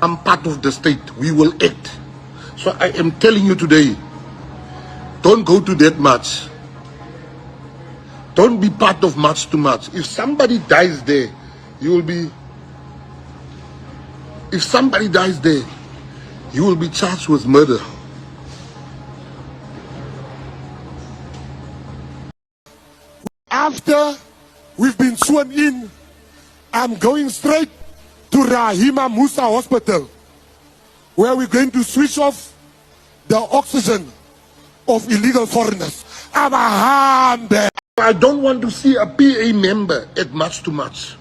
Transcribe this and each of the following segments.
I'm part of the state. We will act. So I am telling you today, don't go to that march. Don't be part of march to march. If somebody dies there, you will be... If somebody dies there, you will be charged with murder. After we've been sworn in, I'm going straight to Rahima Musa Hospital, where we're going to switch off the oxygen of illegal foreigners. Abahambe. I don't want to see a PA member at March to March.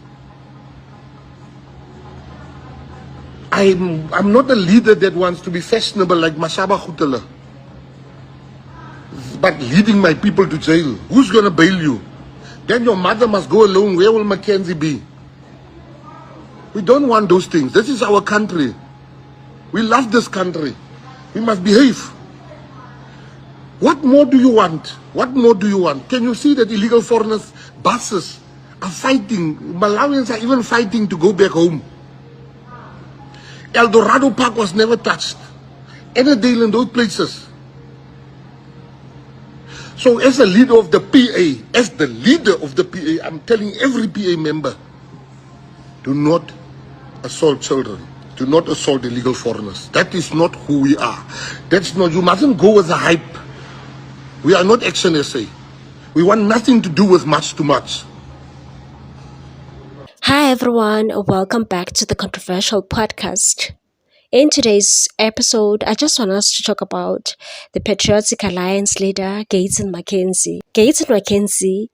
I'm not a leader that wants to be fashionable like Mashaba Khutala, but leading my people to jail. Who's going to bail you? Then your mother must go alone. Where will Mackenzie be? We don't want those things. This is our country. We love this country. We must behave. What more do you want? What more do you want? Can you see that illegal foreigners, buses are fighting? Malawians are even fighting to go back home. El Dorado Park was never touched. Annandale and those places. So as a leader of the PA, I'm telling every PA member, do not assault children. Do not assault illegal foreigners. That is not who we are. That's not, you mustn't go with the hype. We are not Action SA. We want nothing to do with March to March. Hi everyone, welcome back to the Controversial Podcast. In today's episode, I just want us to talk about the Patriotic Alliance leader, Gayton McKenzie. Gayton McKenzie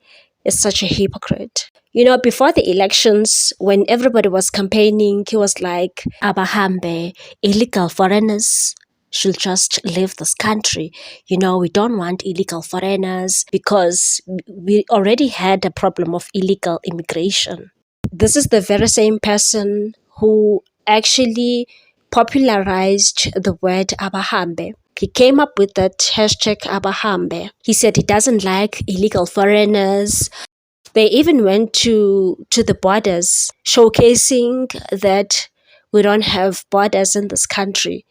is such a hypocrite. You know, before the elections, when everybody was campaigning, he was like, Abahambe, illegal foreigners should just leave this country. You know, we don't want illegal foreigners because we already had a problem of illegal immigration. This is the very same person who actually popularized the word Abahambe. He came up with that hashtag Abahambe. He said he doesn't like illegal foreigners. They even went to the borders, showcasing that we don't have borders in this country,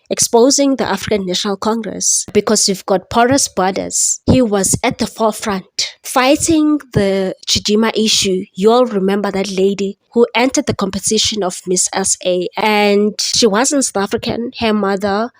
exposing the African National Congress because we've got porous borders. He was at the forefront fighting the Chidima issue. You all remember that lady who entered the competition of Miss SA, and she wasn't South African. Her mother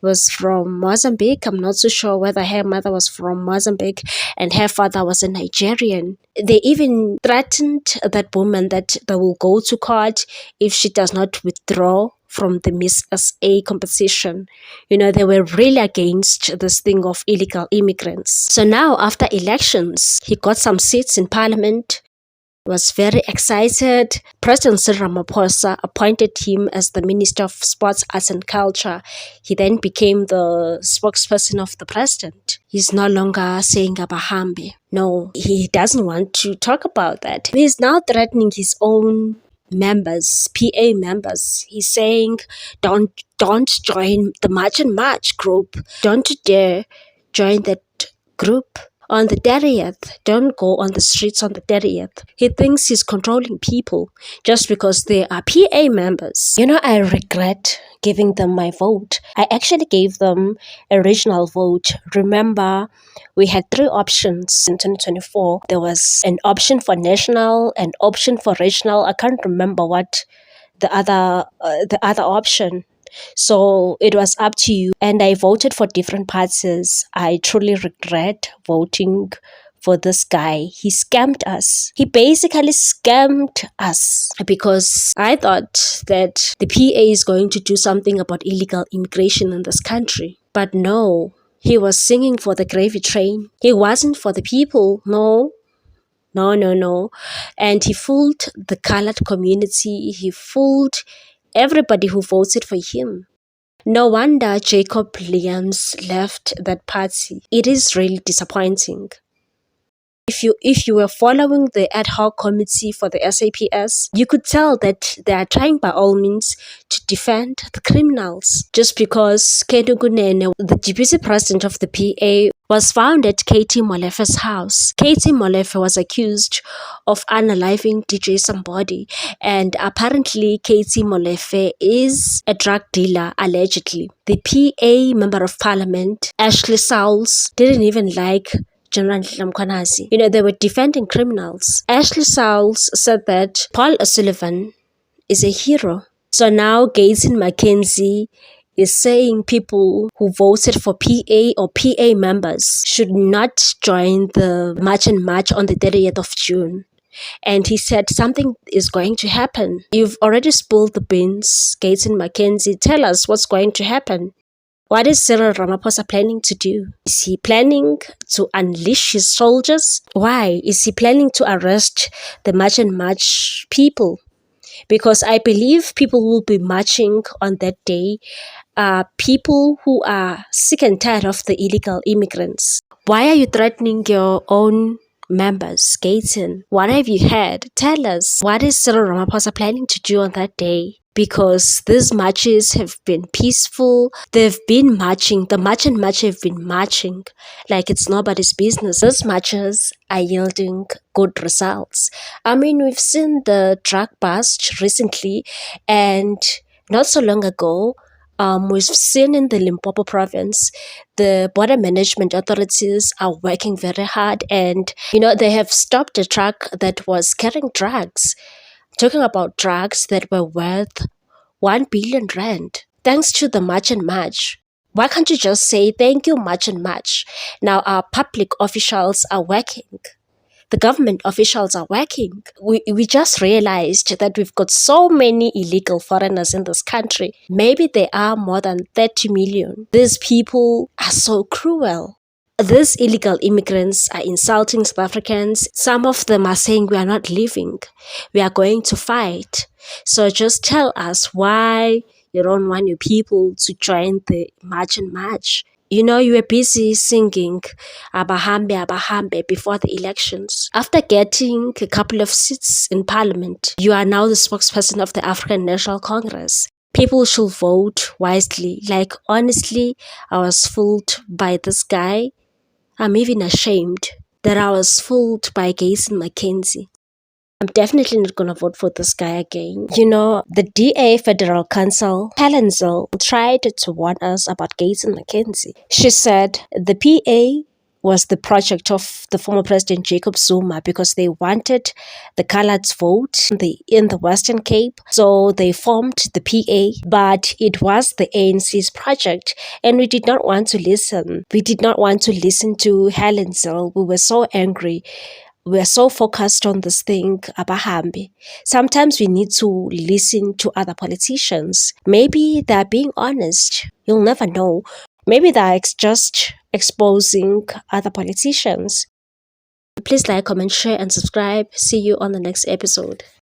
was from Mozambique. I'm not so sure whether her mother was from Mozambique and her father was a Nigerian. They even threatened that woman that they will go to court if she does not withdraw from the Miss SA competition. You know, they were really against this thing of illegal immigrants. So now, after elections, he got some seats in parliament, was very excited. President Cyril Ramaphosa appointed him as the Minister of Sports, Arts and Culture. He then became the spokesperson of the president. He's no longer saying Abahambe. No, he doesn't want to talk about that. He's now threatening his own members, PA members. He's saying, don't join the March and March group. Don't dare join that group. On the 30th, don't go on the streets on the 30th. He thinks he's controlling people just because they are PA members. You know, I regret giving them my vote. I actually gave them a regional vote. Remember, we had 3 options in 2024. There was an option for national, an option for regional. I can't remember what the other option. So it was up to you, and I voted for different parties. I truly regret voting for this guy. He scammed us. He basically scammed us because I thought that the PA is going to do something about illegal immigration in this country. But no, he was singing for the gravy train. He wasn't for the people. No. And he fooled the colored community. He fooled everybody who voted for him. No wonder Jacob Williams left that party. It is really disappointing. If you were following the ad hoc committee for the SAPS, you could tell that they are trying by all means to defend the criminals. Just because Kedu Kunene, the deputy president of the PA, was found at Katie Molefe's house. Katie Molefe was accused of unaliving DJ Somebody, and apparently Katie Molefe is a drug dealer, allegedly. The PA member of parliament, Ashley Sauls, didn't even like General Mkhwanazi. They were defending criminals. Ashley Sauls said that Paul O'Sullivan is a hero. So now Gates and Mackenzie is saying people who voted for PA or PA members should not join the March and March on the 30th of June. And he said something is going to happen. You've already spilled the beans, Gates and Mackenzie. Tell us what's going to happen. What is Cyril Ramaphosa planning to do? Is he planning to unleash his soldiers? Why? Is he planning to arrest the March and March people? Because I believe people will be marching on that day, people who are sick and tired of the illegal immigrants. Why are you threatening your own members, Gaten? What have you heard? Tell us. What is Cyril Ramaphosa planning to do on that day? Because these marches have been peaceful. They've been marching. The March and March have been marching like it's nobody's business. These marches are yielding good results. We've seen the drug bust recently, and not so long ago, we've seen in the Limpopo province, the border management authorities are working very hard, and they have stopped a truck that was carrying drugs. Talking about drugs that were worth 1 billion rand, thanks to the March and March. Why can't you just say thank you, March and March? Now our public officials are working. The government officials are working. We just realized that we've got so many illegal foreigners in this country. Maybe there are more than 30 million. These people are so cruel. These illegal immigrants are insulting South Africans. Some of them are saying we are not leaving. We are going to fight. So just tell us why you don't want your people to join the March and March. You were busy singing Abahambe, Abahambe before the elections. After getting a couple of seats in parliament, you are now the spokesperson of the African National Congress. People should vote wisely. Honestly, I was fooled by this guy. I'm even ashamed that I was fooled by Gates and Mackenzie. I'm definitely not going to vote for this guy again. The DA Federal Counsel, Helen Zille, tried to warn us about Gates and Mackenzie. She said the PA was the project of the former President Jacob Zuma because they wanted the coloureds vote in the Western Cape. So they formed the PA, but it was the ANC's project, and we did not want to listen. We did not want to listen to Helen Zille. We were so angry. We are so focused on this thing, Abahambi. Sometimes we need to listen to other politicians. Maybe they're being honest. You'll never know. Maybe they're just exposing other politicians. Please like, comment, share, and subscribe. See you on the next episode.